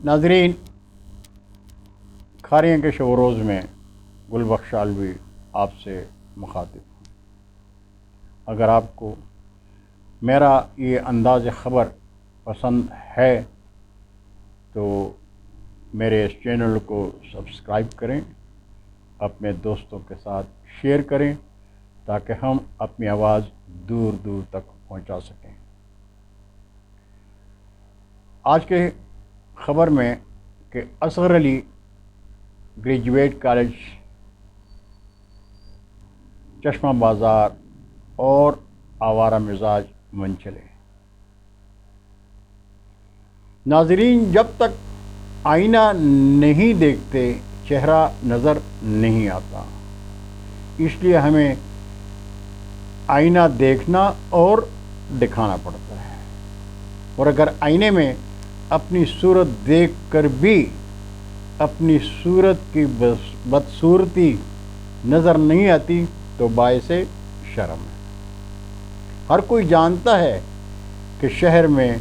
नाज़रीन, खारियाँ के शब रोज़ में गुलबख्श आलवी आपसे मुखातिब हूँ। अगर आपको मेरा ये अंदाज़ ख़बर पसंद है तो मेरे इस चैनल को सब्सक्राइब करें, अपने दोस्तों के साथ शेयर करें ताकि हम अपनी आवाज़ दूर दूर तक पहुंचा सकें। आज के ख़बर में कि असगर अली ग्रेजुएट कॉलेज चश्मा बाज़ार और आवारा मिजाज मंचले। नाज़रीन, जब तक आईना नहीं देखते चेहरा नज़र नहीं आता, इसलिए हमें आईना देखना और दिखाना पड़ता है। और अगर आईने में अपनी सूरत देखकर भी अपनी सूरत की बदसूरती नज़र नहीं आती तो बाइसे शर्म है। हर कोई जानता है कि शहर में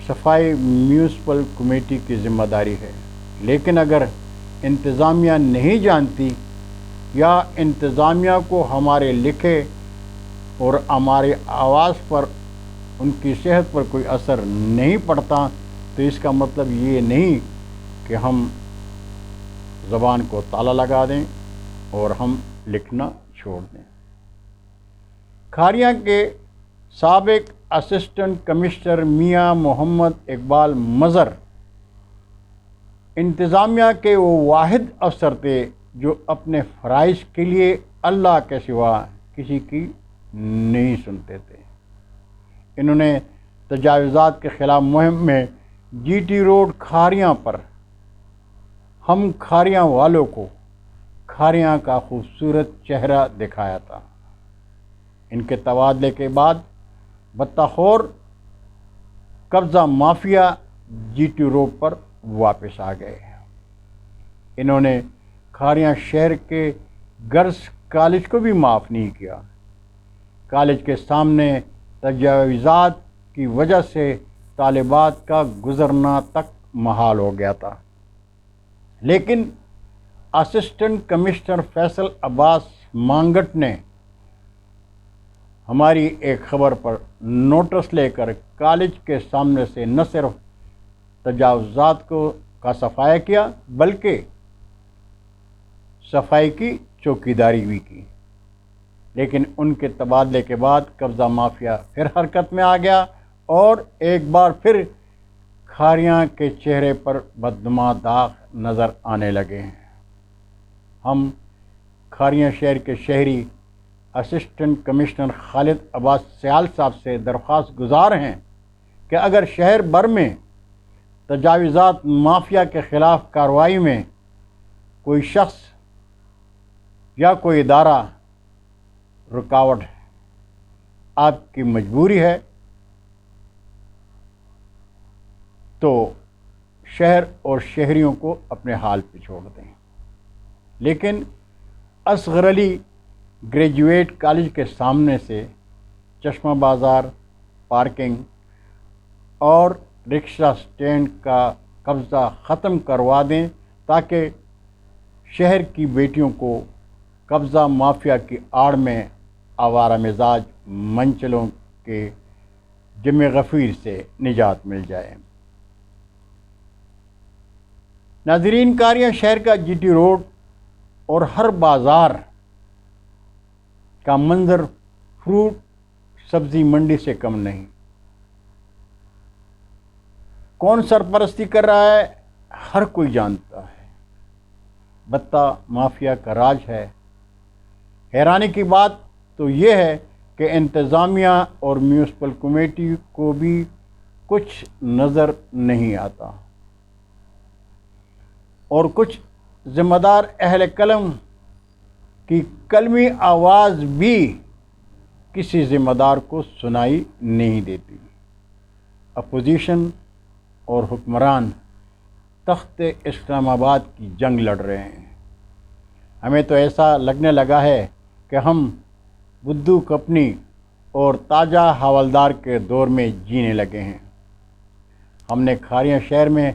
सफाई म्यूनसिपल कमेटी की ज़िम्मेदारी है, लेकिन अगर इंतज़ामिया नहीं जानती या इंतज़ामिया को हमारे लिखे और हमारी आवाज़ पर उनकी सेहत पर कोई असर नहीं पड़ता तो इसका मतलब ये नहीं कि हम ज़बान को ताला लगा दें और हम लिखना छोड़ दें। खारियाँ के साबिक असिस्टेंट कमिश्नर मियाँ मोहम्मद इकबाल मज़र इंतज़ामिया के वो वाहिद अफसर थे जो अपने फ़राइज़ के लिए अल्लाह के सिवा किसी की नहीं सुनते थे। इन्होंने तजावुज़ात के ख़िलाफ़ मुहिम में जीटी रोड खारियाँ पर हम खारियाँ वालों को खारियाँ का खूबसूरत चेहरा दिखाया था। इनके तबादले के बाद बत्ताखोर कब्ज़ा माफिया जीटी रोड पर वापस आ गए। इन्होंने खारियाँ शहर के गर्ल्स कॉलेज को भी माफ़ नहीं किया। कॉलेज के सामने तजावुज़ात की वजह से तालिबात का गुज़रना तक महाल हो गया था, लेकिन असिस्टेंट कमिश्नर फैसल अब्बास मांगट ने हमारी एक ख़बर पर नोटिस लेकर कॉलेज के सामने से न सिर्फ तजावुज़ात का सफाया किया बल्कि सफाई की चौकीदारी भी की। लेकिन उनके तबादले के बाद कब्ज़ा माफिया फिर हरकत में आ गया और एक बार फिर खारियाँ के चेहरे पर बदनुमा दाग नज़र आने लगे हैं। हम खारियाँ शहर के शहरी असिस्टेंट कमिश्नर खालिद अब्बास सयाल साहब से दरख्वास्त गुजार हैं कि अगर शहर भर में तजावुज़ात माफिया के ख़िलाफ़ कार्रवाई में कोई शख्स या कोई इदारा रुकावट है, आपकी मजबूरी है तो शहर और शहरियों को अपने हाल पे छोड़ दें। लेकिन असगर अली ग्रेजुएट कॉलेज के सामने से चश्मा बाज़ार, पार्किंग और रिक्शा स्टैंड का कब्ज़ा ख़त्म करवा दें ताकि शहर की बेटियों को कब्ज़ा माफिया की आड़ में आवारा मिजाज मंचलों के जिम्मे गफ़ीर से निजात मिल जाए। नाज़रीन, खारियाँ शहर का जीटी रोड और हर बाज़ार का मंजर फ्रूट सब्ज़ी मंडी से कम नहीं। कौन सरपरस्ती कर रहा है हर कोई जानता है। बत्ता माफिया का राज है। हैरानी की बात तो ये है कि इंतज़ामिया और म्यूनसिपल कमेटी को भी कुछ नज़र नहीं आता और कुछ ज़िम्मेदार अहले कलम की कलमी आवाज़ भी किसी ज़िम्मेदार को सुनाई नहीं देती। अपोजिशन और हुक्मरान तख्त इस्लामाबाद की जंग लड़ रहे हैं। हमें तो ऐसा लगने लगा है कि हम बुद्धू कपनी और ताज़ा हवलदार के दौर में जीने लगे हैं। हमने खारियाँ शहर में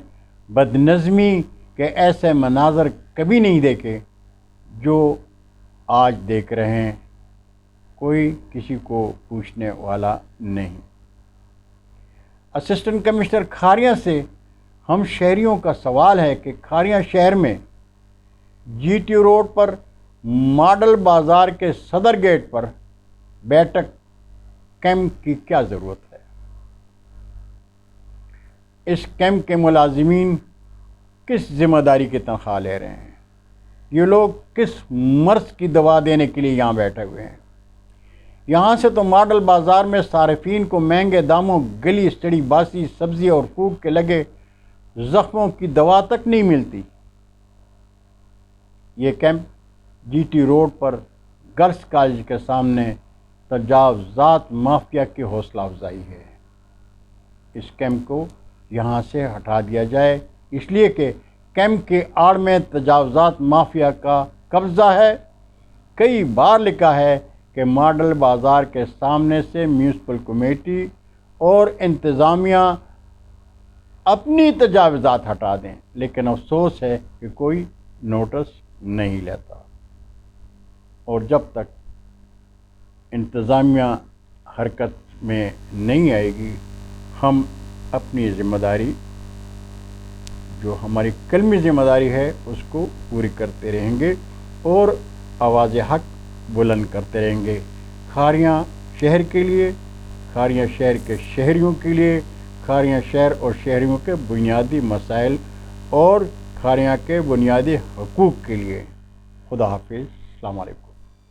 بدنظمی کے ایسے مناظر کبھی نہیں دیکھے جو آج دیکھ رہے ہیں، کوئی کسی کو پوچھنے والا نہیں۔ اسسٹنٹ کمشنر کھاریاں سے ہم شہریوں کا سوال ہے کہ کھاریاں شہر میں جی ٹی روڈ پر ماڈل بازار کے صدر گیٹ پر بیٹھک کیمپ کی کیا ضرورت ہے؟ اس کیمپ کے ملازمین کس ذمہ داری کی تنخواہ لے رہے ہیں؟ یہ لوگ کس مرض کی دوا دینے کے لیے یہاں بیٹھے ہوئے ہیں؟ یہاں سے تو ماڈل بازار میں صارفین کو مہنگے داموں گلی سڑی باسی سبزی اور پھوک کے لگے زخموں کی دوا تک نہیں ملتی۔ یہ کیمپ جی ٹی روڈ پر گرلس کالج کے سامنے تجاوزات مافیا کی حوصلہ افزائی ہے۔ اس کیمپ کو یہاں سے ہٹا دیا جائے، اس لیے کہ کیمپ کے آڑ میں تجاوزات مافیا کا قبضہ ہے۔ کئی بار لکھا ہے کہ ماڈل بازار کے سامنے سے میونسپل کمیٹی اور انتظامیہ اپنی تجاوزات ہٹا دیں، لیکن افسوس ہے کہ کوئی نوٹس نہیں لیتا، اور جب تک انتظامیہ حرکت میں نہیں آئے گی ہم اپنی ذمہ داری، جو ہماری قلمی ذمہ داری ہے، اس کو پوری کرتے رہیں گے اور آواز حق بلند کرتے رہیں گے، کھاریاں شہر کے لیے، کھاریاں شہر کے شہریوں کے لیے، کھاریاں شہر اور شہریوں کے بنیادی مسائل اور کھاریاں کے بنیادی حقوق کے لیے۔ خدا حافظ، السلام علیکم۔